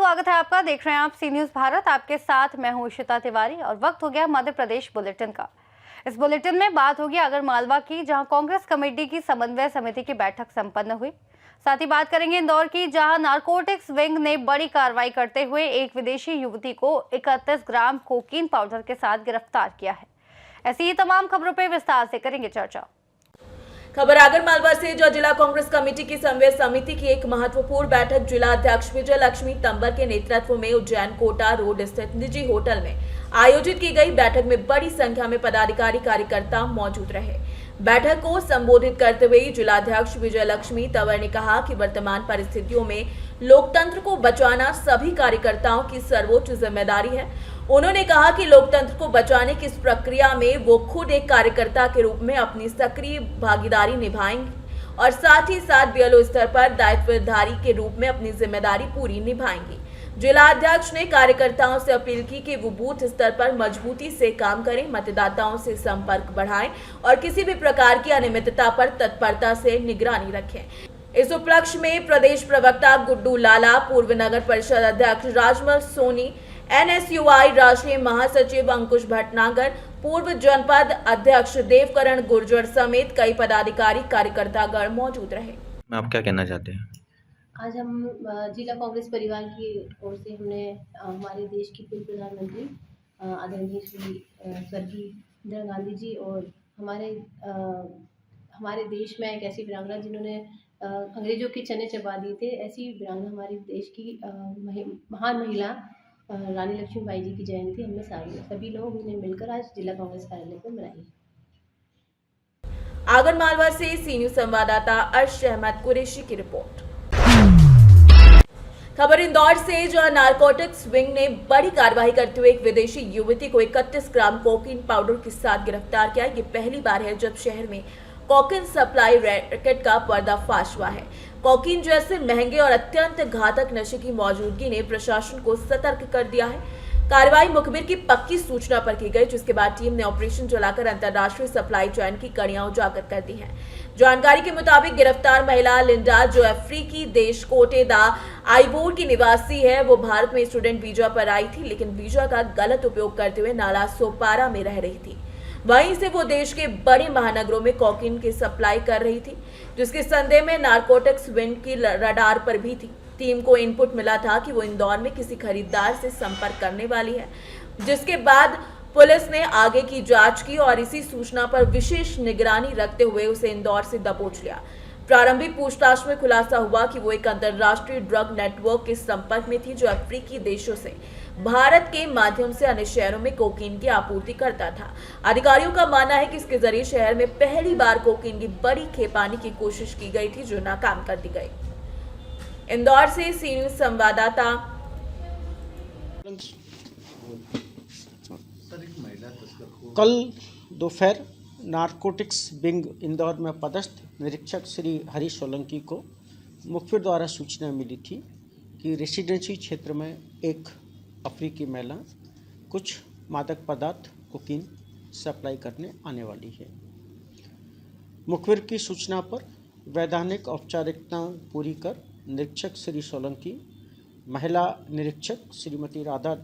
स्वागत है आपका। देख रहे हैं आप सी न्यूज भारत। आपके साथ मैं हूं इशिता तिवारी और वक्त हो गया मध्य प्रदेश बुलेटिन का। इस बुलेटिन में बात होगी आगर मालवा की, जहां कांग्रेस कमेटी की समन्वय समिति की बैठक संपन्न हुई। साथ ही बात करेंगे इंदौर की, जहां नारकोटिक्स विंग ने बड़ी कार्रवाई करते हुए एक विदेशी युवती को 31 ग्राम कोकीन पाउडर के साथ गिरफ्तार किया है। ऐसी ही तमाम खबरों पर विस्तार से करेंगे चर्चा। खबर आगर मालवा से, जो जिला कांग्रेस कमेटी की समन्वय समिति की एक महत्वपूर्ण बैठक जिला अध्यक्ष विजय लक्ष्मी तंबर के नेतृत्व में उज्जैन कोटा रोड स्थित निजी होटल में आयोजित की गई। बैठक में बड़ी संख्या में पदाधिकारी कार्यकर्ता मौजूद रहे। बैठक को संबोधित करते हुए जिलाध्यक्ष विजय लक्ष्मी तंवर ने कहा कि वर्तमान परिस्थितियों में लोकतंत्र को बचाना सभी कार्यकर्ताओं की सर्वोच्च जिम्मेदारी है। उन्होंने कहा कि लोकतंत्र को बचाने की इस प्रक्रिया में वो खुद एक कार्यकर्ता के रूप में अपनी सक्रिय भागीदारी निभाएंगे और साथ ही साथ बीएलओ स्तर पर दायित्वधारी के रूप में अपनी जिम्मेदारी पूरी निभाएंगी। जिलाध्यक्ष ने कार्यकर्ताओं से अपील की कि वो बूथ स्तर पर मजबूती से काम करें, मतदाताओं से संपर्क बढ़ाएं और किसी भी प्रकार की अनियमितता पर तत्परता से निगरानी रखें। इस उपलक्ष्य में प्रदेश प्रवक्ता गुड्डू लाला, पूर्व नगर परिषद अध्यक्ष राजमल सोनी, एनएसयूआई राष्ट्रीय महासचिव अंकुश भटनागर, पूर्व जनपद अध्यक्ष देवकरण गुर्जर समेत कई पदाधिकारी कार्यकर्तागण मौजूद रहे। आप क्या कहना चाहते हैं? आज हम जिला कांग्रेस परिवार की ओर से हमने हमारे देश की पूर्व प्रधानमंत्री आदरणीय श्री स्वर्गीय इंदिरा गांधी जी और हमारे देश में एक ऐसी वीरांगना जिन्होंने अंग्रेजों के चने चबा दिए थे, ऐसी वीरांगना हमारे देश की महान महिला रानी लक्ष्मीबाई जी की जयंती हमने सभी लोग ने मिलकर आज जिला कांग्रेस कार्यालय पर मनाई। आगर मालवा से सी न्यूज संवाददाता अर्श अहमद कुरैशी की रिपोर्ट। खबर इंदौर से, जहां नारकोटिक्स विंग ने बड़ी कार्रवाई करते हुए एक विदेशी युवती को 31 ग्राम कोकीन पाउडर के साथ गिरफ्तार किया। ये पहली बार है जब शहर में कोकीन सप्लाई रैकेट का पर्दाफाश हुआ है। कोकीन जैसे महंगे और अत्यंत घातक नशे की मौजूदगी ने प्रशासन को सतर्क कर दिया है। कार्रवाई मुखबिर की पक्की सूचना पर की गई, जिसके बाद टीम ने ऑपरेशन चलाकर अंतर्राष्ट्रीय सप्लाई चैन की कड़ियां उजागर कर दी हैं। जानकारी के मुताबिक गिरफ्तार महिला लिंडा, जो अफ्रीकी देश कोटे दा आइवोर की निवासी है, वो भारत में स्टूडेंट वीजा पर आई थी, लेकिन वीजा का गलत उपयोग करते हुए नाला सोपारा में रह रही थी। वहीं से वो देश के बड़े महानगरों में कोकीन की सप्लाई कर रही थी, जिसके संदेह में नारकोटिक्स विंग की रडार पर भी थी। टीम को इनपुट मिला था कि वो इंदौर में किसी खरीदार से संपर्क करने वाली है, जिसके बाद पुलिस ने आगे की जांच की और इसी सूचना पर विशेष निगरानी रखते हुए उसे इंदौर से दबोच लिया। प्रारंभिक पूछताछ में खुलासा हुआ कि वो एक अंतर्राष्ट्रीय ड्रग नेटवर्क के संपर्क में थी, जो अफ्रीकी देशों से भारत के माध्यम से अन्य शहरों में कोकीन की आपूर्ति करता था। अधिकारियों का मानना है कि इसके जरिए शहर में पहली बार कोकीन की बड़ी खेपानी की कोशिश की गई थी, जो नाकाम कर दी गई। इंदौर से सी न्यूज संवाददाता कल दोपहर नारकोटिक्स विंग इंदौर में पदस्थ निरीक्षक श्री हरीश सोलंकी को मुखबिर द्वारा सूचना मिली थी कि रेसिडेंसी क्षेत्र में एक अफ्रीकी महिला कुछ मादक पदार्थ कोकीन सप्लाई करने आने वाली है। मुखबिर की सूचना पर वैधानिक औपचारिकता पूरी कर निरीक्षक श्री सोलंकी, महिला निरीक्षक श्रीमती राधा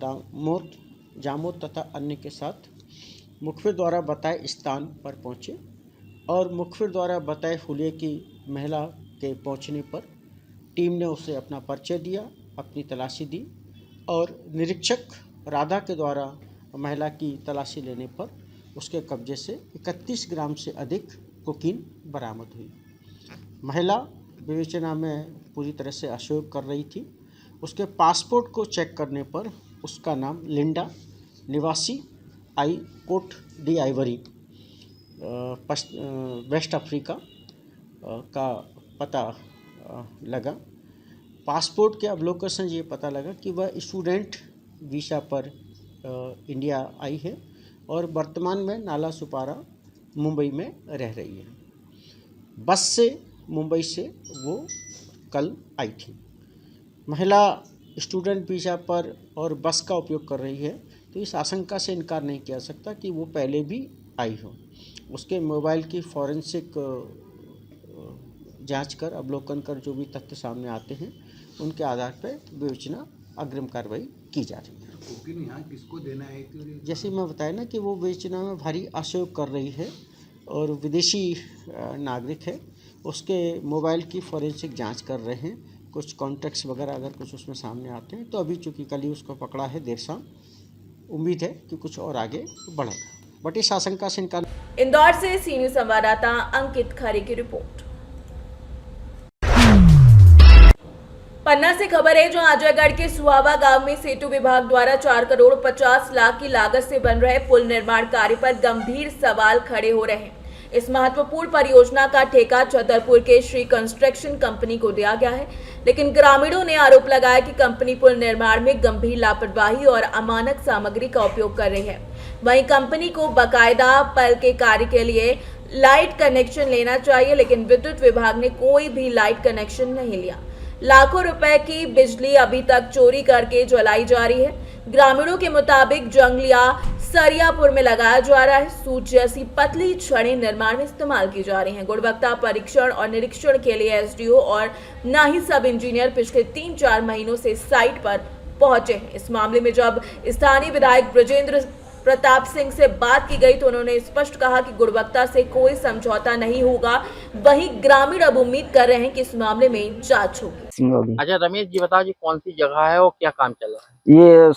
जामोद तथा अन्य के साथ मुखबिर द्वारा बताए स्थान पर पहुंचे और मुखबिर द्वारा बताए हुलिये की महिला के पहुंचने पर टीम ने उसे अपना परिचय दिया, अपनी तलाशी दी और निरीक्षक राधा के द्वारा महिला की तलाशी लेने पर उसके कब्जे से 31 ग्राम से अधिक कोकीन बरामद हुई। महिला विवेचना में पूरी तरह से असहयोग कर रही थी। उसके पासपोर्ट को चेक करने पर उसका नाम लिंडा, निवासी Cote d' Ivoire, West Africa का पता लगा। पासपोर्ट के अवलोकन से ये पता लगा कि वह स्टूडेंट वीज़ा पर इंडिया आई है और वर्तमान में नाला सुपारा मुंबई में रह रही है। बस से मुंबई से वो कल आई थी। महिला स्टूडेंट वीज़ा पर और बस का उपयोग कर रही है, तो इस आशंका से इनकार नहीं किया सकता कि वो पहले भी आई हो। उसके मोबाइल की फॉरेंसिक जांच कर, अवलोकन कर जो भी तथ्य सामने आते हैं, उनके आधार पर विवेचना अग्रिम कार्रवाई की जा रही है। कोकीन यहाँ किसको देना है? जैसे मैं बताया ना कि वो बेचने में भारी असहयोग कर रही है और विदेशी नागरिक है, उसके मोबाइल की फॉरेंसिक जांच कर रहे हैं। कुछ कॉन्टैक्ट्स वगैरह अगर कुछ उसमें सामने आते हैं तो अभी चूँकि कल ही उसको पकड़ा है देर शाम, उम्मीद है कि कुछ और आगे बढ़ेगा, बट इस आशंका से इनका। इंदौर से सी न्यूज़ संवाददाता अंकित खरे की रिपोर्ट। पन्ना से खबर है, जो अजयगढ़ के सुहावा गांव में सेतु विभाग द्वारा 4 करोड़ 50 लाख की लागत से बन रहे पुल निर्माण कार्य पर गंभीर सवाल खड़े हो रहे हैं। इस महत्वपूर्ण परियोजना का ठेका छतरपुर के श्री कंस्ट्रक्शन कंपनी को दिया गया है, लेकिन ग्रामीणों ने आरोप लगाया कि कंपनी पुल निर्माण में गंभीर लापरवाही और अमानक सामग्री का उपयोग कर रही है। वहीं कंपनी को बाकायदा पल के कार्य के लिए लाइट कनेक्शन लेना चाहिए, लेकिन विद्युत विभाग ने कोई भी लाइट कनेक्शन नहीं लिया। लाखों रुपए की बिजली अभी तक चोरी करके जलाई जा रही है। ग्रामीणों के मुताबिक जंगलिया सरियापुर में लगाया जा रहा है। सूत जैसी पतली छड़ें निर्माण में इस्तेमाल की जा रही हैं। गुणवत्ता परीक्षण और निरीक्षण के लिए एसडीओ और ना ही सब इंजीनियर पिछले 3-4 महीनों से साइट पर पहुंचे हैं। इस मामले में जब स्थानीय विधायक ब्रजेंद्र प्रताप सिंह से बात की गई तो उन्होंने स्पष्ट कहा कि गुणवत्ता से कोई समझौता नहीं होगा। वहीं ग्रामीण अब उम्मीद कर रहे हैं कि इस मामले में जांच होगी। अच्छा रमेश जी, बताओ जी कौन सी जगह है और क्या काम चल रहा है? ये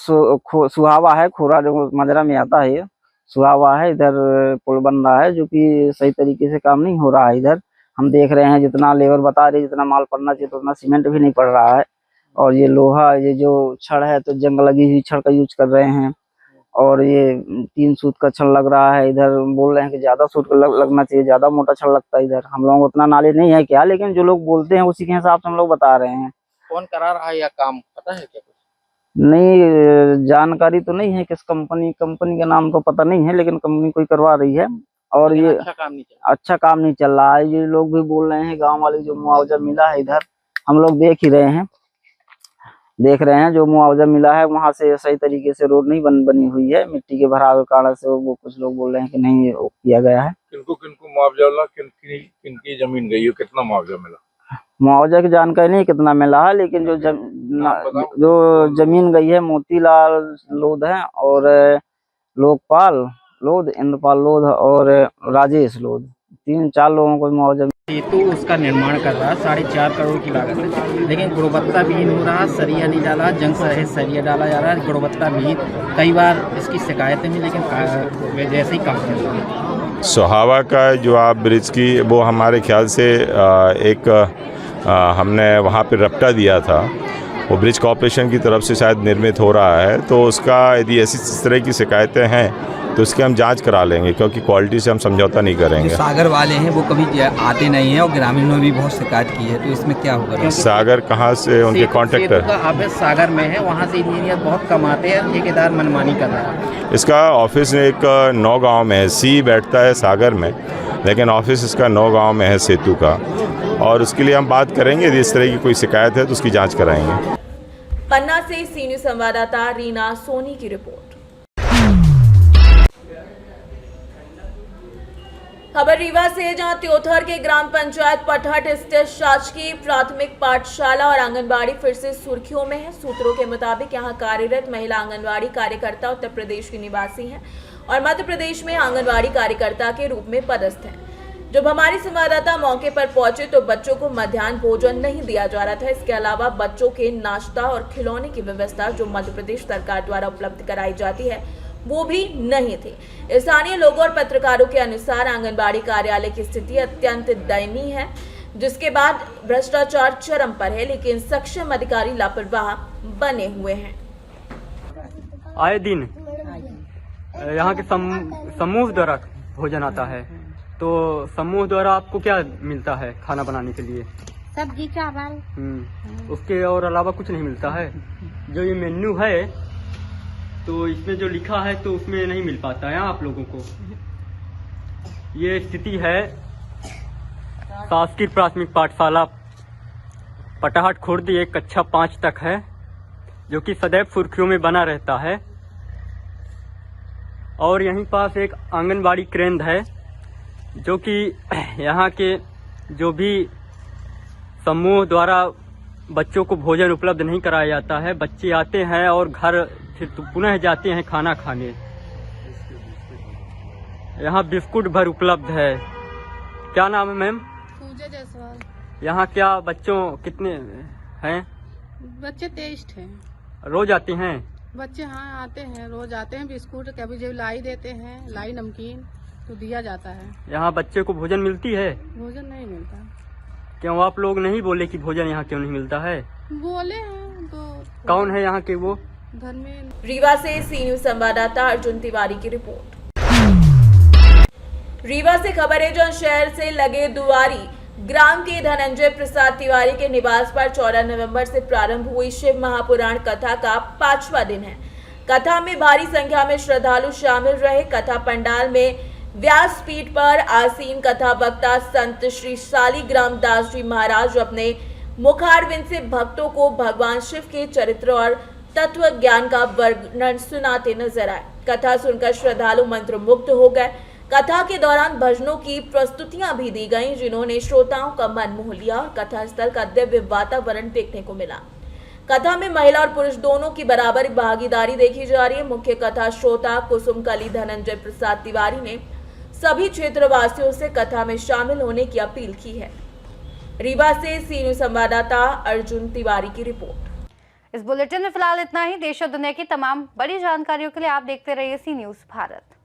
सुहावा है, खोरा जो मजरा में आता है, ये सुहावा है। इधर पुल बन रहा है जो कि सही तरीके से काम नहीं हो रहा है। इधर हम देख रहे हैं जितना लेबर बता रही, जितना माल पड़ना चाहिए तो उतना सीमेंट भी नहीं पड़ रहा है। और ये लोहा, ये जो छड़ है तो जंग लगी हुई छड़ का यूज कर रहे हैं। और ये 3 सूत का छड़ लग रहा है। इधर बोल रहे हैं कि ज्यादा सूत लगना चाहिए, ज्यादा मोटा छड़ लगता है। इधर हम लोगों को उतना नॉलेज नहीं है क्या, लेकिन जो लोग बोलते हैं उसी के हिसाब से हम लोग बता रहे हैं। कौन करा रहा है या काम पता है क्या? नहीं, जानकारी तो नहीं है किस कंपनी का नाम तो पता नहीं है, लेकिन कंपनी कोई करवा रही है। और ये अच्छा काम नहीं चल रहा है। ये लोग भी बोल रहे हैं, गांव वाले जो मुआवजा मिला है इधर हम लोग देख रहे हैं जो मुआवजा मिला है वहां से सही तरीके से रोड नहीं बनी हुई है। मिट्टी के भराव के कारण से वो कुछ लोग बोल रहे हैं कि नहीं किया गया है। किनको मुआवजा मिला, किनकी जमीन गई है, कितना मुआवजा मिला? मुआवजा की जानकारी नहीं कितना मिला है, लेकिन जो जमीन गई है मोतीलाल लोध है और लोकपाल लोध, इंद्रपाल लोध और राजेश लोध, 3-4 लोगों को मुआवजा। सेतु उसका निर्माण कर रहा है 4.5 करोड़ की लागत है, लेकिन गुणवत्ता विहीन हो रहा, सरिया नहीं डाला, जंग सहित सरिया डाला जा रहा है, गुणवत्ता विहीन। कई बार इसकी शिकायतें भी, लेकिन जैसे ही काम चल रहा है। सुहावा का जो आप ब्रिज की, वो हमारे ख्याल से हमने वहाँ पे रपटा दिया था, वो ब्रिज कॉर्पोरेशन की तरफ से शायद निर्मित हो रहा है। तो उसका यदि ऐसी इस तरह की शिकायतें हैं तो उसकी हम जांच करा लेंगे, क्योंकि क्वालिटी से हम समझौता नहीं करेंगे। जो सागर वाले हैं वो कभी आते नहीं हैं और ग्रामीणों ने भी बहुत शिकायत की है, तो इसमें क्या होगा? सागर कहाँ से? उनके कॉन्ट्रैक्टर ऑफिस सागर में है, वहाँ से इंजीनियर बहुत कम आते हैं, ठेकेदार मनमानी कर रहा है। इसका ऑफिस एक 9 गाँव में है। सी बैठता है सागर में, लेकिन ऑफिस इसका 9 गाँव में है सेतु का। और उसके लिए हम बात करेंगे, यदि इस तरह की कोई शिकायत है तो उसकी जाँच कराएंगे। पन्ना से सी न्यूज़ संवाददाता रीना सोनी की रिपोर्ट। खबर रीवा से, जहां त्योथर के ग्राम पंचायत पटहट स्थित शासकीय प्राथमिक पाठशाला और आंगनबाड़ी फिर से सुर्खियों में है। सूत्रों के मुताबिक यहां कार्यरत महिला आंगनबाड़ी कार्यकर्ता उत्तर प्रदेश की निवासी हैं और मध्य प्रदेश में आंगनबाड़ी कार्यकर्ता के रूप में पदस्थ हैं। जब हमारे संवाददाता मौके पर पहुंचे तो बच्चों को मध्याह्न भोजन नहीं दिया जा रहा था। इसके अलावा बच्चों के नाश्ता और खिलौने की व्यवस्था जो मध्य प्रदेश सरकार द्वारा उपलब्ध कराई जाती है वो भी नहीं थी। स्थानीय लोगों और पत्रकारों के अनुसार आंगनबाड़ी कार्यालय की स्थिति अत्यंत दयनीय है, जिसके बाद भ्रष्टाचार चरम पर है, लेकिन सक्षम अधिकारी लापरवाह बने हुए हैं। आए दिन यहाँ के समूह द्वारा भोजन आता है, तो समूह द्वारा आपको क्या मिलता है खाना बनाने के लिए? सब्जी चावल। उसके और अलावा कुछ नहीं मिलता है। जो ये मेन्यू है तो इसमें जो लिखा है तो उसमें नहीं मिल पाता है आप लोगों को। ये स्थिति है शासकीय प्राथमिक पाठशाला पटहट खुर्द, ये कक्षा 5 तक है, जो कि सदैव सुर्खियों में बना रहता है। और यहीं पास एक आंगनबाड़ी केंद्र है, जो कि यहाँ के जो भी समूह द्वारा बच्चों को भोजन उपलब्ध नहीं कराया जाता है। बच्चे आते हैं और घर फिर पुनः जाते हैं खाना खाने। यहाँ बिस्कुट भर उपलब्ध है। क्या नाम है मैम? पूजा जायसवाल। यहाँ क्या बच्चों कितने हैं? बच्चे 23 हैं। रोज आते हैं? बच्चे हाँ आते हैं, रोज आते हैं। बिस्कुट कभी जब लाई देते हैं, लाई नमकीन तो दिया जाता है। यहाँ बच्चे को भोजन मिलती है? भोजन नहीं मिलता। क्यों आप लोग नहीं बोले कि भोजन यहाँ क्यों नहीं मिलता है? बोले हैं तो। कौन है यहाँ के वो? धर्मेंद्र। रीवा से सी न्यूज संवाददाता अर्जुन तिवारी की रिपोर्ट। रीवा से खबर है, जो शहर से लगे दुआरी ग्राम के धनंजय प्रसाद तिवारी के निवास पर 14 नवंबर से प्रारंभ हुई शिव महापुराण कथा का 5वां दिन है। कथा में भारी संख्या में श्रद्धालु शामिल रहे। कथा पंडाल में व्यासपीठ पर आसीन कथा वक्ता संत श्री शालिग्राम दास जी महाराज अपने मुखारविंद से भक्तों को भगवान शिव के चरित्र और तत्व ज्ञान का वर्णन सुनाते नजर आए। कथा सुनकर श्रद्धालु मंत्रमुग्ध हो गए। कथा के दौरान भजनों की प्रस्तुतियां भी दी गईं, जिन्होंने श्रोताओं का मन मोह लिया और कथा स्थल का दिव्य वातावरण देखने को मिला। कथा में महिला और पुरुष दोनों की बराबर भागीदारी देखी जा रही है। मुख्य कथा श्रोता कुसुमकली धनंजय प्रसाद तिवारी ने सभी क्षेत्रवासियों से कथा में शामिल होने की अपील की है। रीवा से सी न्यूज संवाददाता अर्जुन तिवारी की रिपोर्ट। इस बुलेटिन में फिलहाल इतना ही। देश और दुनिया की तमाम बड़ी जानकारियों के लिए आप देखते रहिए सी न्यूज भारत।